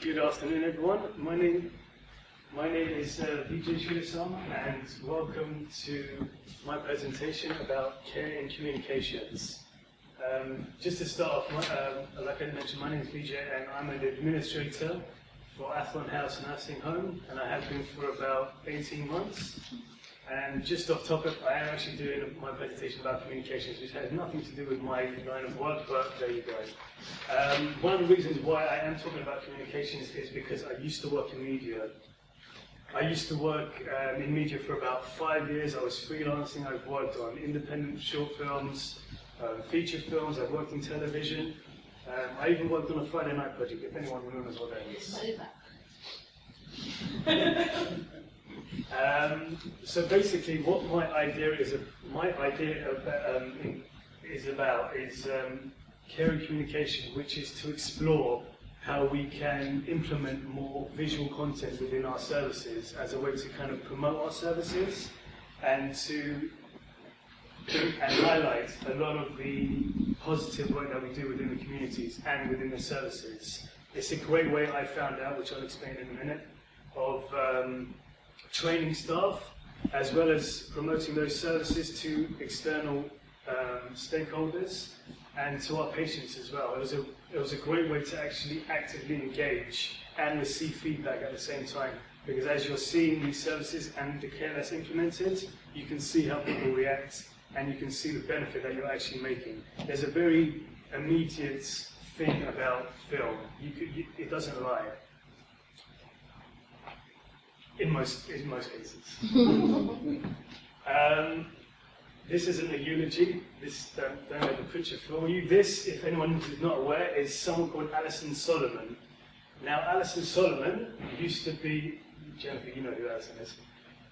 Good afternoon, everyone. My name is Vijay Chudasama, and welcome to my presentation about care in communications. Just to start off, like I mentioned, my name is Vijay, and I'm an administrator for Athlone House Nursing Home, and I have been for about 18 months. And just off topic, I am actually doing my presentation about communications, which has nothing to do with my line of work, but there you go. One of the reasons why I am talking about communications is because I used to work in media. I used to work in media for about 5 years. I was freelancing. I've worked on independent short films, feature films. I've worked in television. I even worked on a Friday night project, if anyone remembers what that is. So basically, what my idea is about is care and communication, which is to explore how we can implement more visual content within our services as a way to kind of promote our services and to highlight a lot of the positive work that we do within the communities and within the services. It's a great way, I found out, which I'll explain in a minute, of training staff, as well as promoting those services to external stakeholders and to our patients as well. It was a great way to actually actively engage and receive feedback at the same time, because as you're seeing these services and the care that's implemented, you can see how people react and you can see the benefit that you're actually making. There's a very immediate thing about film. It doesn't lie. In most cases. This isn't a eulogy. Don't have a picture for you. This, if anyone is not aware, is someone called Alison Solomon. Now, Alison Solomon used to be, Jennifer, you know who Alison is.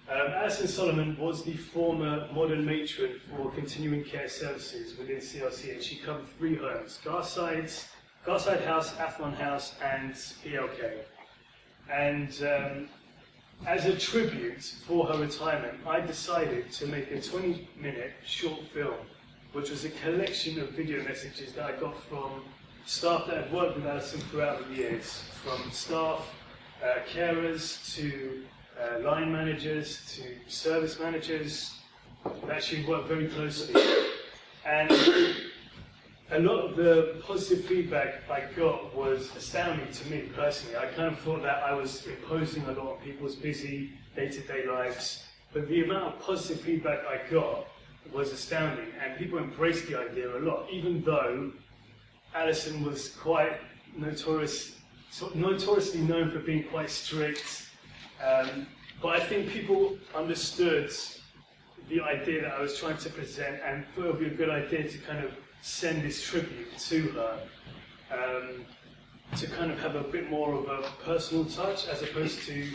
Alison Solomon was the former modern matron for continuing care services within CLCH. She covered 3 homes: Garside House, Athlone House, and PLK. And as a tribute for her retirement, I decided to make a 20-minute short film, which was a collection of video messages that I got from staff that had worked with Alison throughout the years, from staff, carers, to line managers, to service managers, that she worked very closely. And a lot of the positive feedback I got was astounding to me personally. I kind of thought that I was imposing a lot on people's busy day-to-day lives, but the amount of positive feedback I got was astounding, and people embraced the idea a lot, even though Alison was quite notoriously known for being quite strict. But I think people understood the idea that I was trying to present, and thought it would be a good idea to kind of send this tribute to her, to kind of have a bit more of a personal touch as opposed to,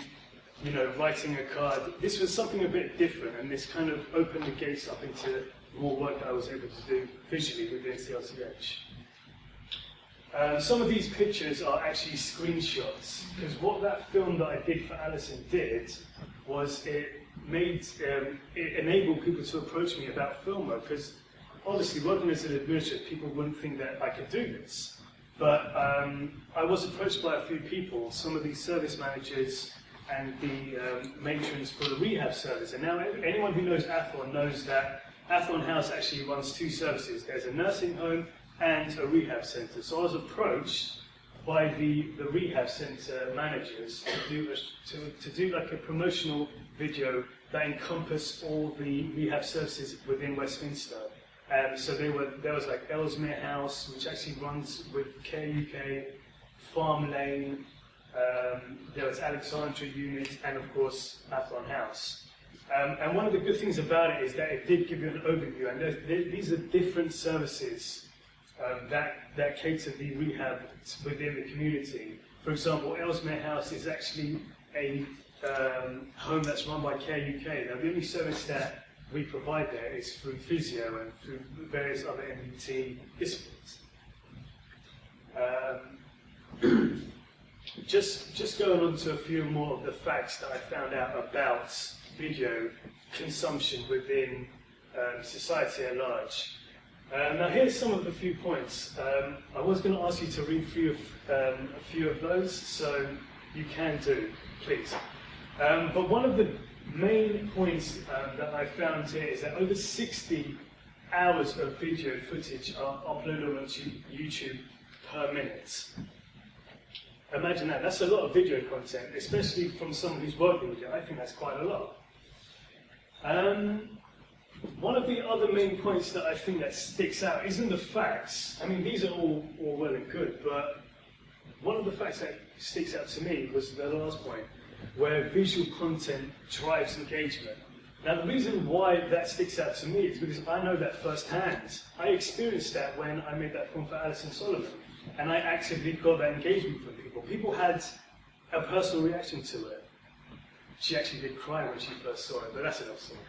you know, writing a card. This was something a bit different, and this kind of opened the gates up into more work that I was able to do visually within CLCH. Some of these pictures are actually screenshots, because what that film that I did for Alison did was it enabled people to approach me about film work, because obviously, working as an administrator, people wouldn't think that I could do this. But I was approached by a few people, some of these service managers and the matrons for the rehab service. And now anyone who knows Athlone knows that Athlone House actually runs 2 services. There's a nursing home and a rehab centre. So I was approached by the rehab centre managers to do like a promotional video that encompassed all the rehab services within Westminster. So there was like Ellesmere House, which actually runs with Care UK, Farm Lane, there was Alexandra Unit, and of course Athlone House. And one of the good things about it is that it did give you an overview, and these are different services that cater the rehab within the community. For example, Ellesmere House is actually a home that's run by Care UK. Now, the only service that we provide there is through physio and through various other MDT disciplines. Just going on to a few more of the facts that I found out about video consumption within society at large. Now here's some of the few points. I was going to ask you to read through a few of those, so you can do, please. But one of the main points that I found here is that over 60 hours of video footage are uploaded onto YouTube per minute. Imagine that. That's a lot of video content, especially from someone who's working with it. I think that's quite a lot. One of the other main points that I think that sticks out isn't the facts. I mean, these are all well and good, but one of the facts that sticks out to me was the last point, where visual content drives engagement. Now, the reason why that sticks out to me is because I know that firsthand. I experienced that when I made that film for Alison Solomon, and I actively got that engagement from people. People had a personal reaction to it. She actually did cry when she first saw it, but that's another story.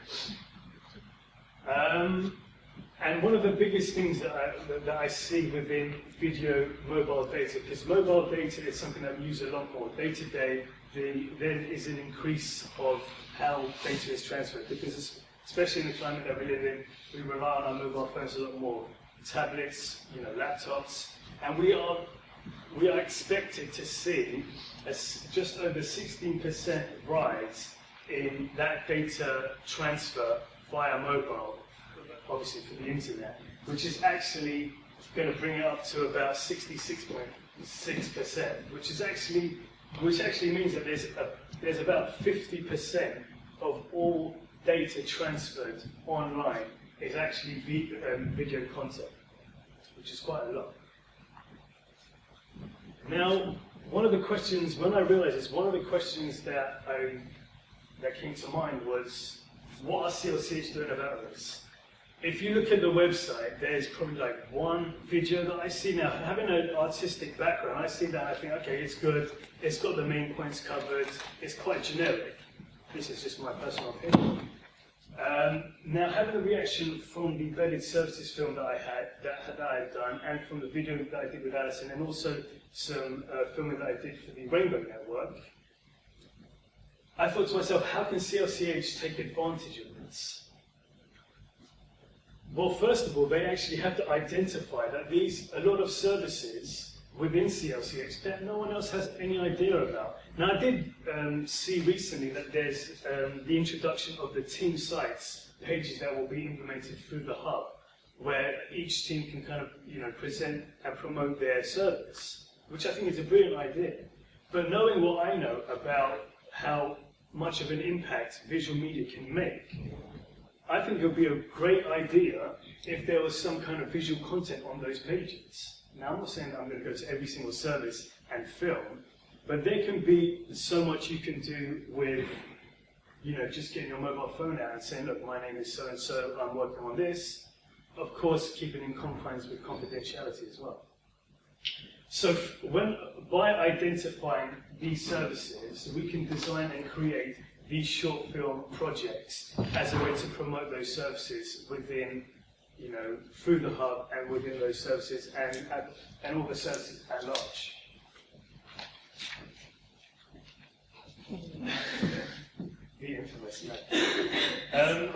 And one of the biggest things that I see within video mobile data, because mobile data is something that we use a lot more day to day, there is an increase of how data is transferred, because especially in the climate that we live in, we rely on our mobile phones a lot more, tablets, laptops, and we are expected to see just over 16% rise in that data transfer via mobile, obviously for the internet, which is actually going to bring it up to about 66.6%, which actually means that there's about 50% of all data transferred online is actually video content, which is quite a lot. Now, one of the questions, when I realized this, one of the questions that came to mind was, what are CLCH doing about this? If you look at the website, there's probably like one video that I see. Now, having an artistic background, I see that, I think, okay, it's good, it's got the main points covered, it's quite generic. This is just my personal opinion. Now, having a reaction from the embedded services film that I had done, and from the video that I did with Alison, and also some filming that I did for the Rainbow Network, I thought to myself, how can CLCH take advantage of this? Well, first of all, they actually have to identify that a lot of services within CLCH that no one else has any idea about. Now, I did see recently that there's the introduction of the team sites, pages that will be implemented through the hub, where each team can kind of present and promote their service, which I think is a brilliant idea. But knowing what I know about how much of an impact visual media can make, I think it would be a great idea if there was some kind of visual content on those pages. Now, I'm not saying that I'm going to go to every single service and film, but there can be so much you can do with, just getting your mobile phone out and saying, look, my name is so-and-so, I'm working on this. Of course, keeping in confines with confidentiality as well. So by identifying these services, we can design and create these short film projects as a way to promote those services within, through the hub and within those services and all the services at large. The infamous man.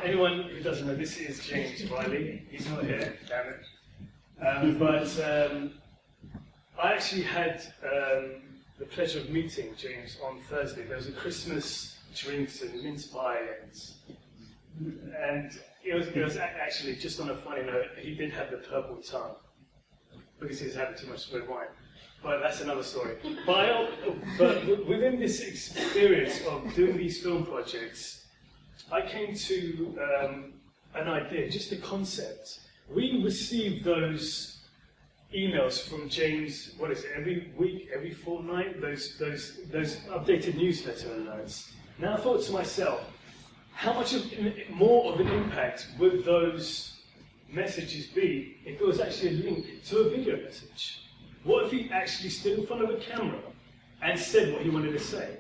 Anyone who doesn't know, this is James Riley. He's not here, damn it. But I actually had the pleasure of meeting James on Thursday. There was a Christmas drinks and mince pie, and it was actually, just on a funny note, he did have the purple tongue because he was having too much red wine. But that's another story. But within this experience of doing these film projects, I came to an idea, just a concept. We receive those emails from James, what is it, every week, every fortnight, those updated newsletter alerts. Now I thought to myself, how much more of an impact would those messages be if it was actually a link to a video message? What if he actually stood in front of a camera and said what he wanted to say?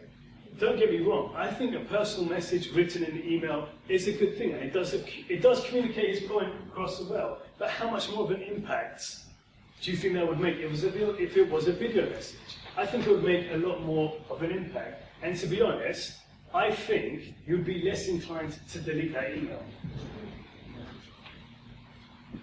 Don't get me wrong, I think a personal message written in the email is a good thing, and it does communicate his point across well, but how much more of an impact do you think that would make if it was a video message? I think it would make a lot more of an impact. And to be honest, I think you'd be less inclined to delete that email.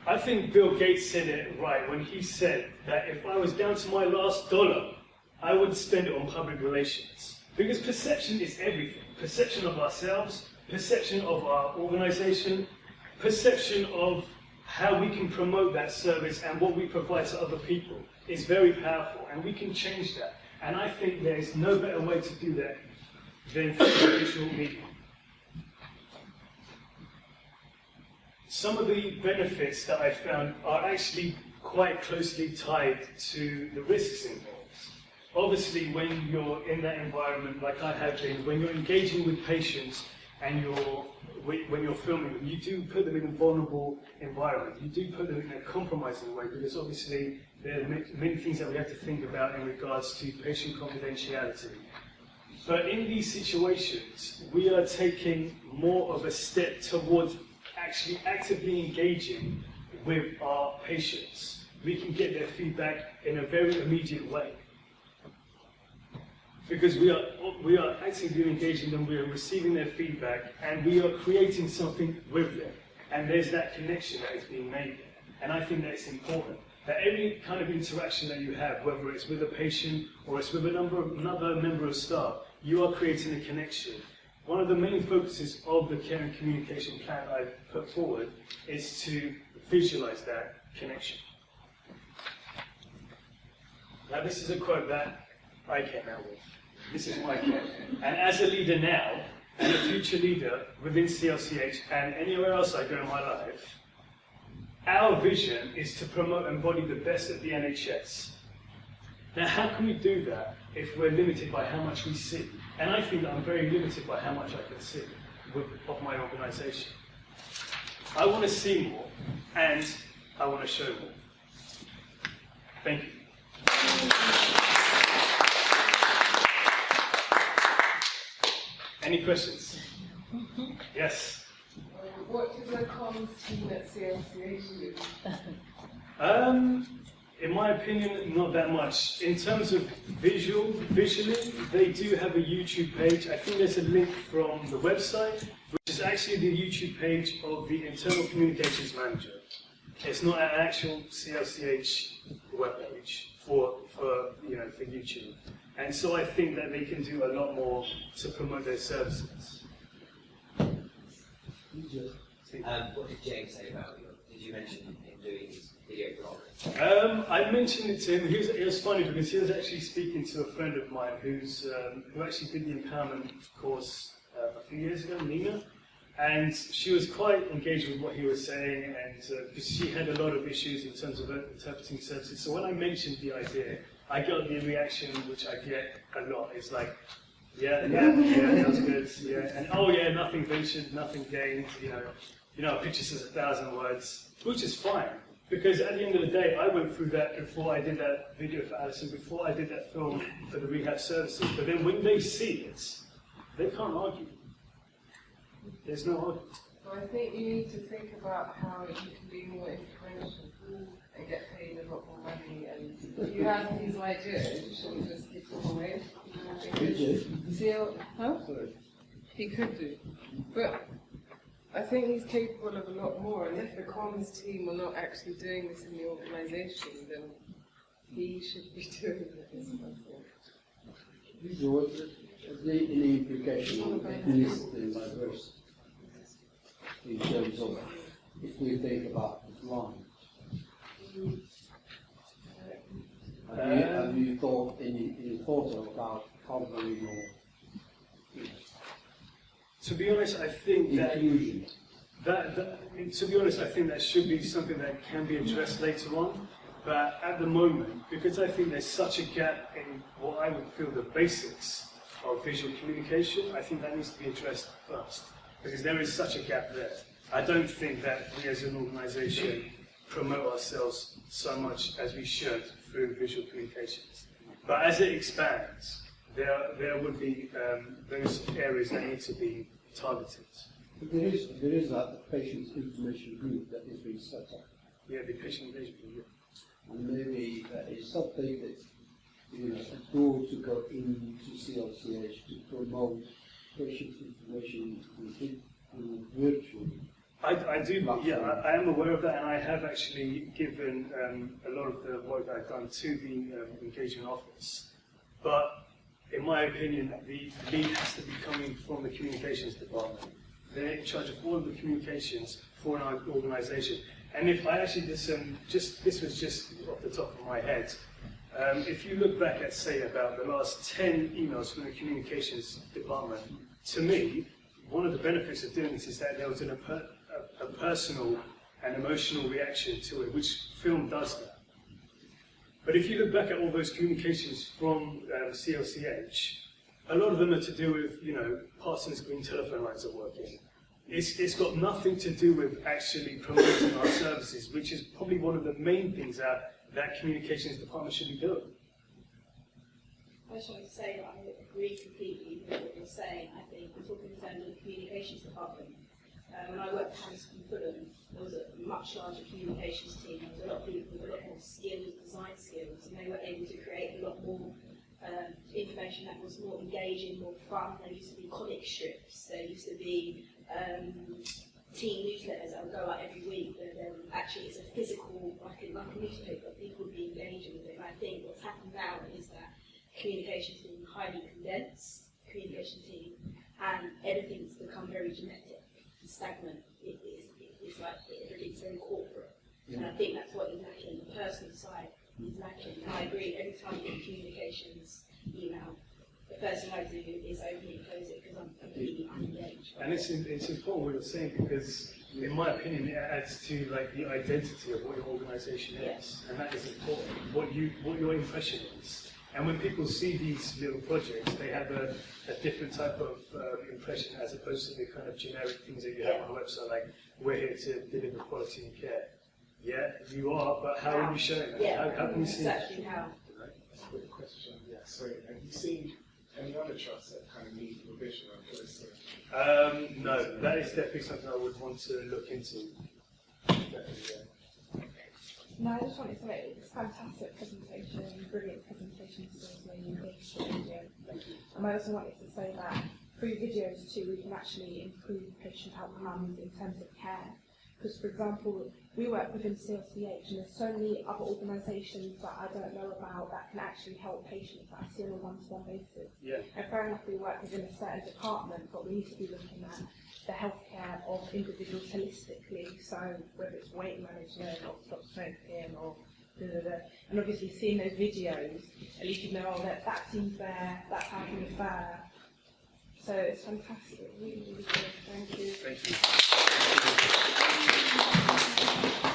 I think Bill Gates said it right when he said that if I was down to my last dollar, I would spend it on public relations. Because perception is everything. Perception of ourselves, perception of our organization, perception of how we can promote that service and what we provide to other people is very powerful, and we can change that. And I think there's no better way to do that than through visual media. Some of the benefits that I found are actually quite closely tied to the risks involved. Obviously, when you're in that environment, like I have been, when you're engaging with patients and when you're filming them, you do put them in a vulnerable environment. You do put them in a compromising way, because obviously there are many things that we have to think about in regards to patient confidentiality. But in these situations, we are taking more of a step towards actually actively engaging with our patients. We can get their feedback in a very immediate way. Because we are actively engaging them, we are receiving their feedback, and we are creating something with them. And there's that connection that is being made there. And I think that it's important that every kind of interaction that you have, whether it's with a patient or it's with another member of staff, you are creating a connection. One of the main focuses of the care and communication plan I've put forward is to visualize that connection. Now, this is a quote that I came out with. This is my quote. And as a leader now, and a future leader within CLCH and anywhere else I go in my life, our vision is to promote and embody the best of the NHS. Now, how can we do that if we're limited by how much we see? And I think that I'm very limited by how much I can see of my organisation. I want to see more, and I want to show more. Thank you. Any questions? Yes? What does the comms team at CLCH do? In my opinion, not that much. In terms of visually, they do have a YouTube page. I think there's a link from the website, which is actually the YouTube page of the Internal Communications Manager. It's not an actual CLCH webpage for YouTube. And so I think that they can do a lot more to promote their services. What did James say about you? Did you mention him doing his video blog? I mentioned it to him. It was funny because he was actually speaking to a friend of mine who actually did the empowerment course a few years ago, Nina, and she was quite engaged with what he was saying, and because she had a lot of issues in terms of interpreting services. So when I mentioned the idea, I got the reaction which I get a lot. It's like, yeah, that was good, yeah, and oh yeah, nothing ventured, nothing gained, a picture says 1,000 words, which is fine, because at the end of the day, I went through that before I did that video for Alison, before I did that film for the rehab services, but then when they see it, they can't argue. There's no argument. So I think you need to think about how you can be more influential and get paid a lot more money, and if you have these ideas, you shouldn't just give them away. He could do. But I think he's capable of a lot more, and if the comms team are not actually doing this in the organisation, then he should be doing this. Is there any implication on ethnicity and diversity in terms of if we think about the blind? Have you thought any thoughts about covering or? To be honest, I think inclusion. To be honest, I think that should be something that can be addressed later on. But at the moment, because I think there's such a gap in what I would feel the basics of visual communication, I think that needs to be addressed first, because there is such a gap there. I don't think that we as an organisation promote ourselves so much as we should through visual communications. But as it expands, there would be those areas that need to be targeted. There is that patient information group that is being set up. Yeah, the patient engagement group. And maybe that is something that, a tool to go into CLCH to promote patient information virtually I do, yeah, I am aware of that, and I have actually given a lot of the work that I've done to the engagement office. But in my opinion, the lead has to be coming from the communications department. They're in charge of all of the communications for an organisation. And if I actually this was just off the top of my head. If you look back at, say, about the last 10 emails from the communications department, to me, one of the benefits of doing this is that there was a personal and emotional reaction to it, which film does that. But if you look back at all those communications from CLCH, a lot of them are to do with, you know, Parsons Green telephone lines are working. It's got nothing to do with actually promoting our services, which is probably one of the main things that communications department should be doing. I just wanted to say that I agree completely with what you're saying. I think we're talking in terms of the communications department. When I worked at Hamilton Fulham, there was a much larger communications team. There was a lot of people with a lot more skills, design skills, and they were able to create a lot more information that was more engaging, more fun. There used to be comic strips. There used to be team newsletters that would go out every week. Actually, it's a physical, like a newspaper. People would be engaging with it. And I think what's happened now is that communication's been highly condensed, communication team, and everything's become very genetic, stagnant. It's like everything's very corporate. And I think that's what is lacking. The personal side is lacking. And I agree, every time you get communications email, the first thing I do is open it and close it because I'm completely unengaged. And it's important what you're saying because, in my opinion, it adds to like the identity of what your organisation is, and that is important. What your impression is. And when people see these little projects, they have a different type of impression as opposed to the kind of generic things that you have on a website, like, we're here to deliver quality and care. Yeah, you are, but how are you showing that? Yeah, how can we see that? exactly how. That's a good question. Yeah, sorry. Have you seen any other trusts that kind of need revision or this? No, that is definitely something I would want to look into. Definitely, yeah. No, I just wanted to say it's a fantastic presentation, brilliant presentation skills when you engage the video. And I also wanted to say that through videos too, we can actually improve patient outcomes in terms of care. Because, for example, we work within CLCH and there's so many other organisations that I don't know about that can actually help patients that I see on a one-to-one basis. Yeah. And fair enough, we work within a certain department, but we need to be looking at the healthcare of individuals holistically, so whether it's weight management or stop smoking or and obviously seeing those videos, at least you know, oh, that seems there, that's how I can refer. So it's fantastic, really, really good. Thank you. Thank you.